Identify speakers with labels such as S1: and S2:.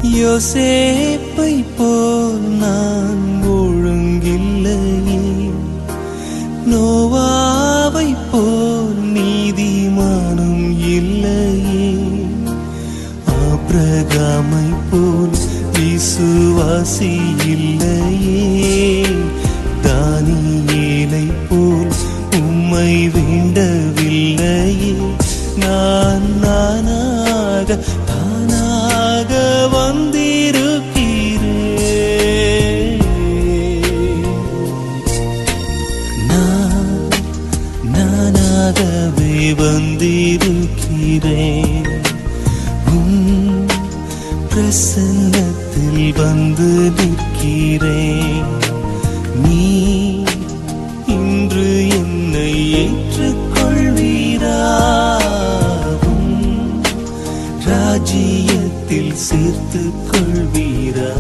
S1: யோசேப்பை போல் நான் ஒழுங்கில்லையே, நோவாவை போல் நீதிமானும் இல்லையே, ஆபிரகாமை போல் விசுவாசி இல்லையே, தானியேலை போல் உம்மை வேண்டவில்லையே. நான் நானாக வந்திருக்கிறேன், நானாகவே வந்திருக்கிறேன். பிரசன்னத்தில் வந்து நிற்கிறேன். நீ இன்று என்னை ஏற்றுக்கொள்வீராவும் ராஜ்யத்தில் சேர்த்துக் கொள்வீரா?